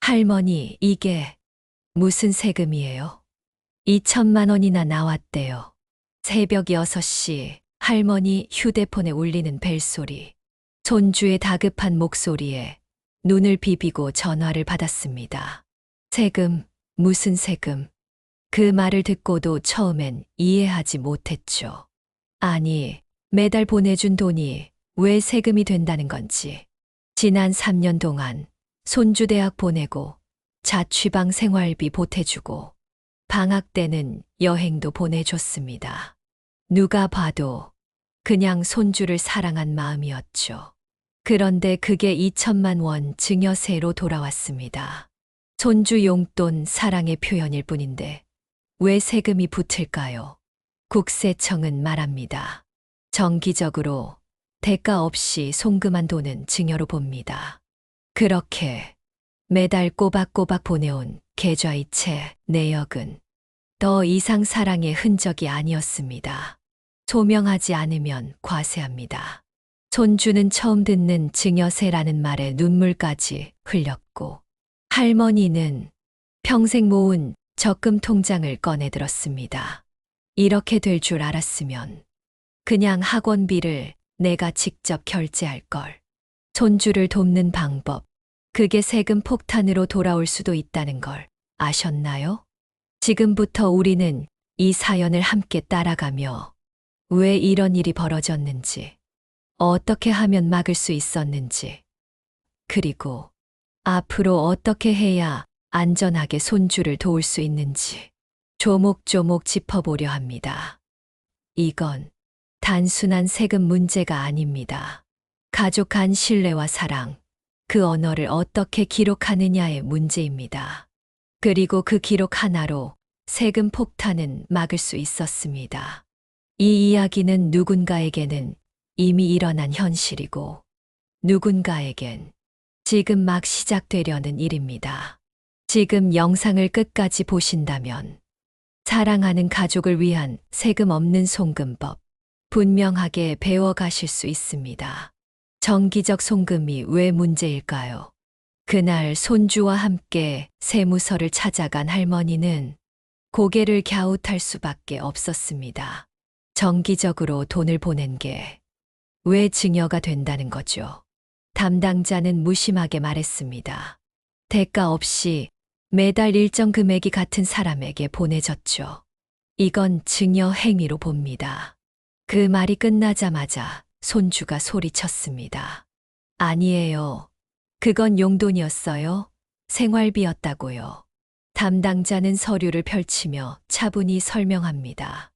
할머니, 이게 무슨 세금이에요? 2천만 원이나 나왔대요. 새벽 6시 할머니 휴대폰에 울리는 벨소리. 손주의 다급한 목소리에 눈을 비비고 전화를 받았습니다. 세금, 무슨 세금? 그 말을 듣고도 처음엔 이해하지 못했죠. 아니, 매달 보내준 돈이 왜 세금이 된다는 건지. 지난 3년 동안 손주 대학 보내고 자취방 생활비 보태주고 방학 때는 여행도 보내줬습니다. 누가 봐도 그냥 손주를 사랑한 마음이었죠. 그런데 그게 2천만 원 증여세로 돌아왔습니다. 손주 용돈 사랑의 표현일 뿐인데 왜 세금이 붙을까요? 국세청은 말합니다. 정기적으로 대가 없이 송금한 돈은 증여로 봅니다. 그렇게 매달 꼬박꼬박 보내온 계좌이체 내역은 더 이상 사랑의 흔적이 아니었습니다. 소명하지 않으면 과세합니다. 손주는 처음 듣는 증여세라는 말에 눈물까지 흘렸고, 할머니는 평생 모은 적금 통장을 꺼내들었습니다. 이렇게 될 줄 알았으면 그냥 학원비를 내가 직접 결제할 걸. 손주를 돕는 방법, 그게 세금 폭탄으로 돌아올 수도 있다는 걸 아셨나요? 지금부터 우리는 이 사연을 함께 따라가며 왜 이런 일이 벌어졌는지, 어떻게 하면 막을 수 있었는지, 그리고 앞으로 어떻게 해야 안전하게 손주를 도울 수 있는지 조목조목 짚어보려 합니다. 이건 단순한 세금 문제가 아닙니다. 가족 간 신뢰와 사랑, 그 언어를 어떻게 기록하느냐의 문제입니다. 그리고 그 기록 하나로 세금 폭탄은 막을 수 있었습니다. 이 이야기는 누군가에게는 이미 일어난 현실이고 누군가에겐 지금 막 시작되려는 일입니다. 지금 영상을 끝까지 보신다면 사랑하는 가족을 위한 세금 없는 송금법 분명하게 배워가실 수 있습니다. 정기적 송금이 왜 문제일까요? 그날 손주와 함께 세무서를 찾아간 할머니는 고개를 갸웃할 수밖에 없었습니다. 정기적으로 돈을 보낸 게 왜 증여가 된다는 거죠? 담당자는 무심하게 말했습니다. 대가 없이 매달 일정 금액이 같은 사람에게 보내졌죠. 이건 증여 행위로 봅니다. 그 말이 끝나자마자 손주가 소리쳤습니다. 아니에요. 그건 용돈이었어요. 생활비였다고요. 담당자는 서류를 펼치며 차분히 설명합니다.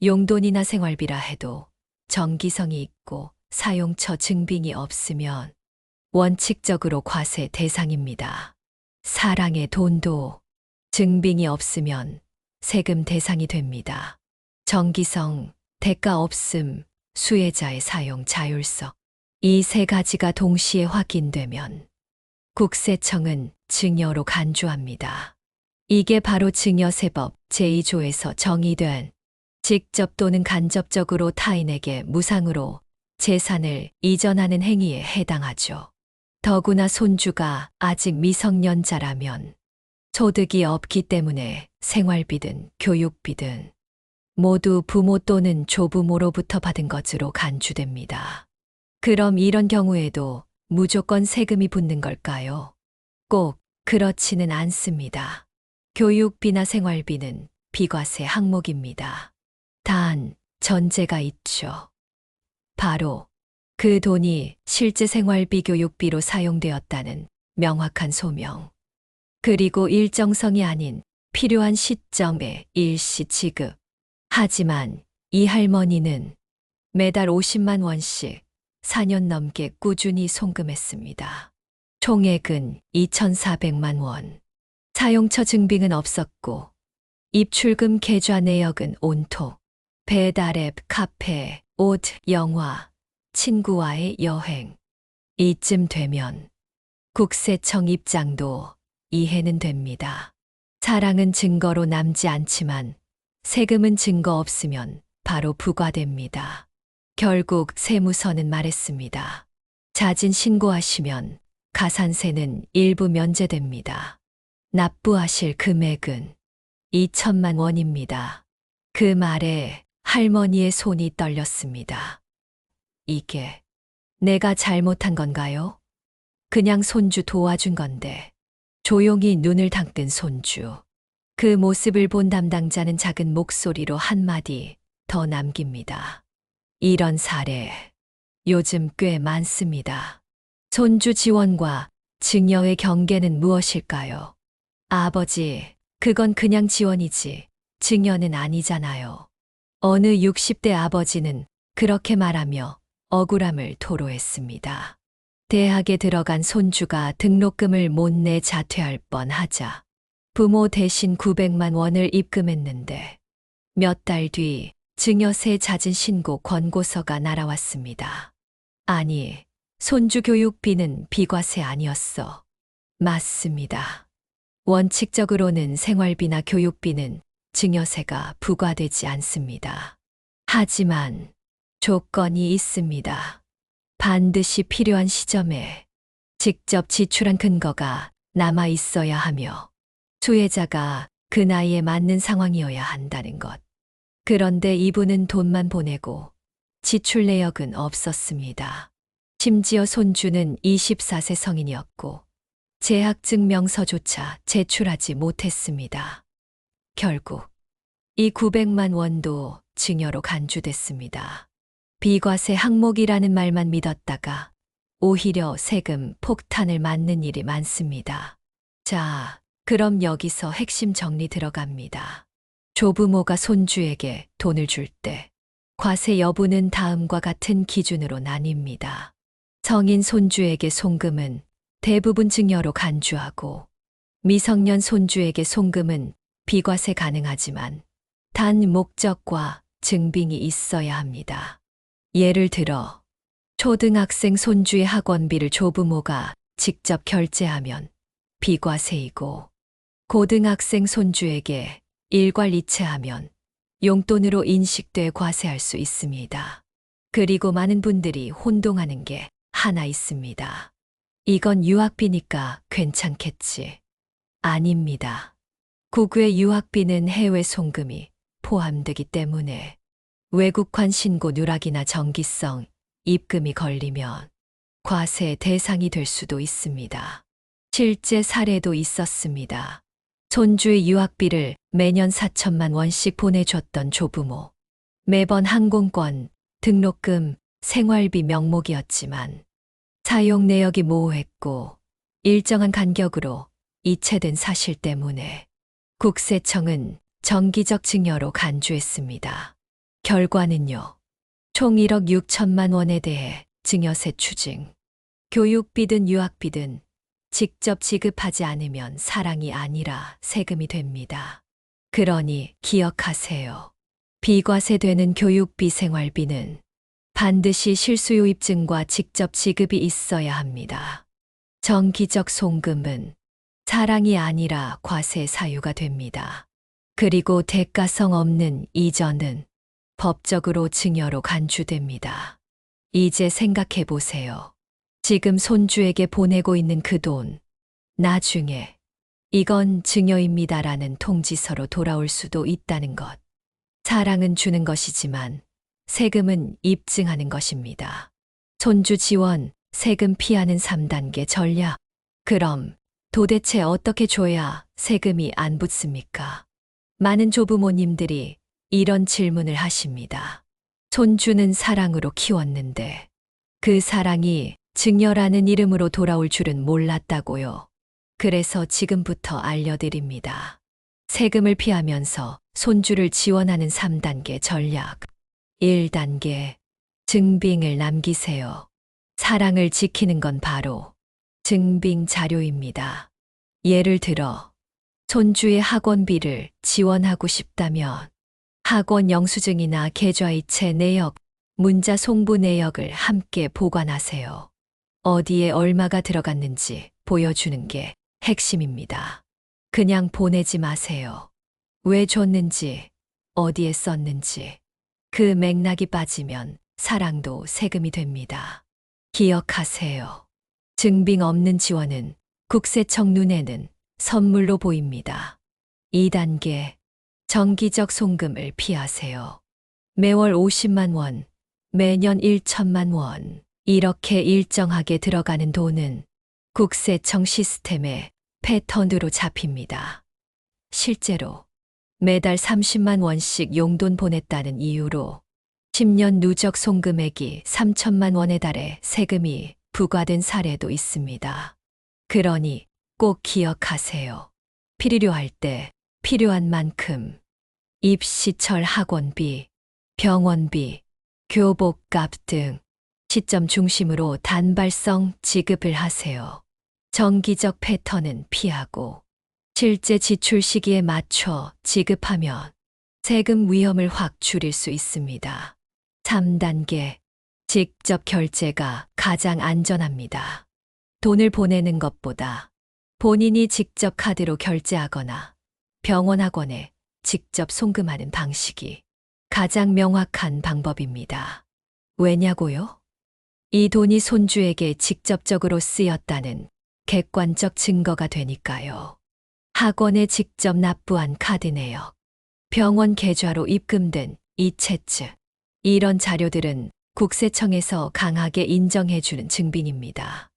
용돈이나 생활비라 해도 정기성이 있고 사용처 증빙이 없으면 원칙적으로 과세 대상입니다. 사랑의 돈도 증빙이 없으면 세금 대상이 됩니다. 정기성, 대가 없음, 수혜자의 사용 자율성. 이 세 가지가 동시에 확인되면 국세청은 증여로 간주합니다. 이게 바로 증여세법 제2조에서 정의된 직접 또는 간접적으로 타인에게 무상으로 재산을 이전하는 행위에 해당하죠. 더구나 손주가 아직 미성년자라면 소득이 없기 때문에 생활비든 교육비든 모두 부모 또는 조부모로부터 받은 것으로 간주됩니다. 그럼 이런 경우에도 무조건 세금이 붙는 걸까요? 꼭 그렇지는 않습니다. 교육비나 생활비는 비과세 항목입니다. 단, 전제가 있죠. 바로 그 돈이 실제 생활비 교육비로 사용되었다는 명확한 소명. 그리고 일정성이 아닌 필요한 시점에 일시 지급. 하지만 이 할머니는 매달 50만 원씩 4년 넘게 꾸준히 송금했습니다. 총액은 2,400만 원. 사용처 증빙은 없었고 입출금 계좌 내역은 온통 배달앱, 카페, 옷, 영화, 친구와의 여행. 이쯤 되면 국세청 입장도 이해는 됩니다. 사랑은 증거로 남지 않지만 세금은 증거 없으면 바로 부과됩니다. 결국 세무서는 말했습니다. 자진 신고하시면 가산세는 일부 면제됩니다. 납부하실 금액은 2천만 원입니다. 그 말에 할머니의 손이 떨렸습니다. 이게 내가 잘못한 건가요? 그냥 손주 도와준 건데. 조용히 눈을 감은 손주. 그 모습을 본 담당자는 작은 목소리로 한마디 더 남깁니다. 이런 사례 요즘 꽤 많습니다. 손주 지원과 증여의 경계는 무엇일까요? 아버지, 그건 그냥 지원이지 증여는 아니잖아요. 어느 60대 아버지는 그렇게 말하며 억울함을 토로했습니다. 대학에 들어간 손주가 등록금을 못 내 자퇴할 뻔하자 부모 대신 900만 원을 입금했는데 몇 달 뒤 증여세 잦은 신고 권고서가 날아왔습니다. 아니, 손주 교육비는 비과세 아니었어. 맞습니다. 원칙적으로는 생활비나 교육비는 증여세가 부과되지 않습니다. 하지만 조건이 있습니다. 반드시 필요한 시점에 직접 지출한 근거가 남아 있어야 하며 수혜자가 그 나이에 맞는 상황이어야 한다는 것. 그런데 이분은 돈만 보내고 지출 내역은 없었습니다. 심지어 손주는 24세 성인이었고 재학증명서조차 제출하지 못했습니다. 결국 이 900만 원도 증여로 간주됐습니다. 비과세 항목이라는 말만 믿었다가 오히려 세금 폭탄을 맞는 일이 많습니다. 자, 그럼 여기서 핵심 정리 들어갑니다. 조부모가 손주에게 돈을 줄 때 과세 여부는 다음과 같은 기준으로 나뉩니다. 성인 손주에게 송금은 대부분 증여로 간주하고 미성년 손주에게 송금은 비과세 가능하지만 단 목적과 증빙이 있어야 합니다. 예를 들어 초등학생 손주의 학원비를 조부모가 직접 결제하면 비과세이고 고등학생 손주에게 일괄이체하면 용돈으로 인식돼 과세할 수 있습니다. 그리고 많은 분들이 혼동하는 게 하나 있습니다. 이건 유학비니까 괜찮겠지. 아닙니다. 고구의 유학비는 해외 송금이 포함되기 때문에 외국환 신고 누락이나 정기성, 입금이 걸리면 과세 대상이 될 수도 있습니다. 실제 사례도 있었습니다. 손주의 유학비를 매년 4천만 원씩 보내줬던 조부모. 매번 항공권, 등록금, 생활비 명목이었지만 사용 내역이 모호했고 일정한 간격으로 이체된 사실 때문에 국세청은 정기적 증여로 간주했습니다. 결과는요. 총 1억 6천만 원에 대해 증여세 추징. 교육비든 유학비든 직접 지급하지 않으면 사랑이 아니라 세금이 됩니다. 그러니 기억하세요. 비과세되는 교육비 생활비는 반드시 실수요입증과 직접 지급이 있어야 합니다. 정기적 송금은 사랑이 아니라 과세 사유가 됩니다. 그리고 대가성 없는 이전은 법적으로 증여로 간주됩니다. 이제 생각해 보세요. 지금 손주에게 보내고 있는 그 돈, 나중에 이건 증여입니다라는 통지서로 돌아올 수도 있다는 것. 사랑은 주는 것이지만 세금은 입증하는 것입니다. 손주 지원, 세금 피하는 3단계 전략. 그럼 도대체 어떻게 줘야 세금이 안 붙습니까? 많은 조부모님들이 이런 질문을 하십니다. 손주는 사랑으로 키웠는데 그 사랑이 증여라는 이름으로 돌아올 줄은 몰랐다고요. 그래서 지금부터 알려드립니다. 세금을 피하면서 손주를 지원하는 3단계 전략. 1단계, 증빙을 남기세요. 사랑을 지키는 건 바로 증빙 자료입니다. 예를 들어, 손주의 학원비를 지원하고 싶다면 학원 영수증이나 계좌이체 내역, 문자 송부 내역을 함께 보관하세요. 어디에 얼마가 들어갔는지 보여주는 게 핵심입니다. 그냥 보내지 마세요. 왜 줬는지, 어디에 썼는지. 그 맥락이 빠지면 사랑도 세금이 됩니다. 기억하세요. 증빙 없는 지원은 국세청 눈에는 선물로 보입니다. 2단계 정기적 송금을 피하세요. 매월 50만 원, 매년 1천만 원, 이렇게 일정하게 들어가는 돈은 국세청 시스템의 패턴으로 잡힙니다. 실제로 매달 30만 원씩 용돈 보냈다는 이유로 10년 누적 송금액이 3천만 원에 달해 세금이 부과된 사례도 있습니다. 그러니 꼭 기억하세요. 필요할 때 필요한 만큼 입시철 학원비, 병원비, 교복값 등 시점 중심으로 단발성 지급을 하세요. 정기적 패턴은 피하고 실제 지출 시기에 맞춰 지급하면 세금 위험을 확 줄일 수 있습니다. 3단계 직접 결제가 가장 안전합니다. 돈을 보내는 것보다 본인이 직접 카드로 결제하거나 병원 학원에 직접 송금하는 방식이 가장 명확한 방법입니다. 왜냐고요? 이 돈이 손주에게 직접적으로 쓰였다는 객관적 증거가 되니까요. 학원에 직접 납부한 카드 내역, 병원 계좌로 입금된 이체증, 이런 자료들은 국세청에서 강하게 인정해주는 증빙입니다.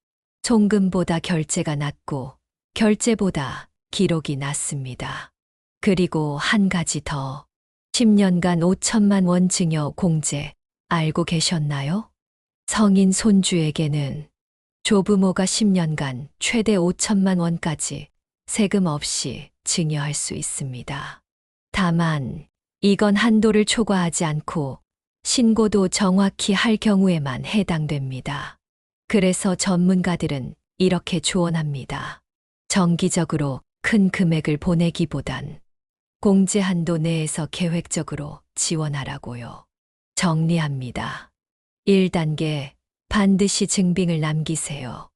송금보다 결제가 낫고 결제보다 기록이 낫습니다. 그리고 한 가지 더, 10년간 5천만 원 증여 공제 알고 계셨나요? 성인 손주에게는 조부모가 10년간 최대 5천만 원까지 세금 없이 증여할 수 있습니다. 다만 이건 한도를 초과하지 않고 신고도 정확히 할 경우에만 해당됩니다. 그래서 전문가들은 이렇게 조언합니다. 정기적으로 큰 금액을 보내기보단 공제 한도 내에서 계획적으로 지원하라고요. 정리합니다. 1단계 반드시 증빙을 남기세요.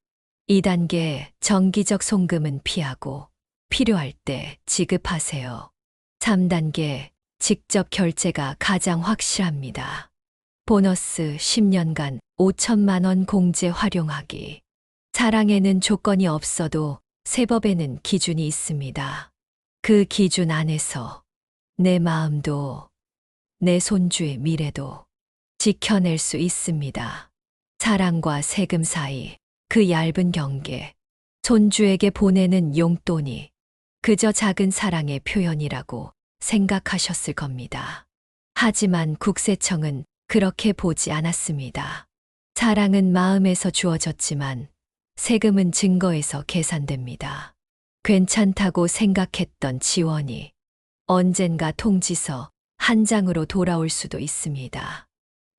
2단계 정기적 송금은 피하고 필요할 때 지급하세요. 3단계 직접 결제가 가장 확실합니다. 보너스 10년간 5천만 원 공제 활용하기. 사랑에는 조건이 없어도 세법에는 기준이 있습니다. 그 기준 안에서 내 마음도 내 손주의 미래도 지켜낼 수 있습니다. 사랑과 세금 사이 그 얇은 경계, 손주에게 보내는 용돈이 그저 작은 사랑의 표현이라고 생각하셨을 겁니다. 하지만 국세청은 그렇게 보지 않았습니다. 사랑은 마음에서 주어졌지만 세금은 증거에서 계산됩니다. 괜찮다고 생각했던 지원이 언젠가 통지서 한 장으로 돌아올 수도 있습니다.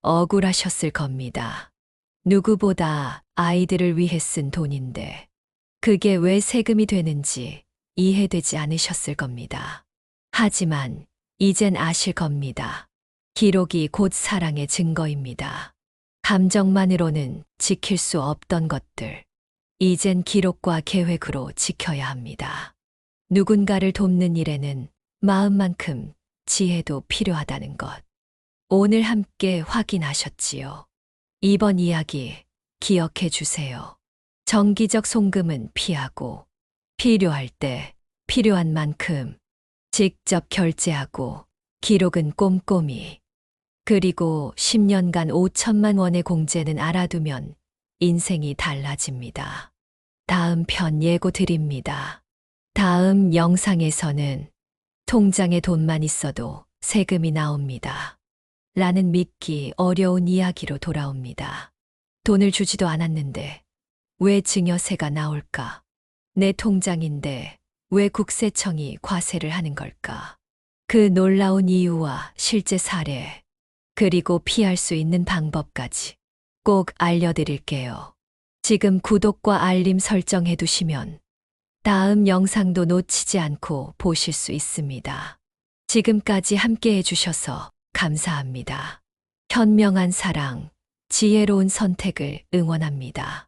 억울하셨을 겁니다. 누구보다 아이들을 위해 쓴 돈인데 그게 왜 세금이 되는지 이해되지 않으셨을 겁니다. 하지만 이젠 아실 겁니다. 기록이 곧 사랑의 증거입니다. 감정만으로는 지킬 수 없던 것들, 이젠 기록과 계획으로 지켜야 합니다. 누군가를 돕는 일에는 마음만큼 지혜도 필요하다는 것. 오늘 함께 확인하셨지요. 이번 이야기 기억해 주세요. 정기적 송금은 피하고 필요할 때 필요한 만큼 직접 결제하고 기록은 꼼꼼히, 그리고 10년간 5천만 원의 공제는 알아두면 인생이 달라집니다. 다음 편 예고 드립니다. 다음 영상에서는 통장에 돈만 있어도 세금이 나옵니다. 라는 믿기 어려운 이야기로 돌아옵니다. 돈을 주지도 않았는데 왜 증여세가 나올까? 내 통장인데 왜 국세청이 과세를 하는 걸까? 그 놀라운 이유와 실제 사례, 그리고 피할 수 있는 방법까지 꼭 알려드릴게요. 지금 구독과 알림 설정해 두시면 다음 영상도 놓치지 않고 보실 수 있습니다. 지금까지 함께 해주셔서 감사합니다. 현명한 사랑, 지혜로운 선택을 응원합니다.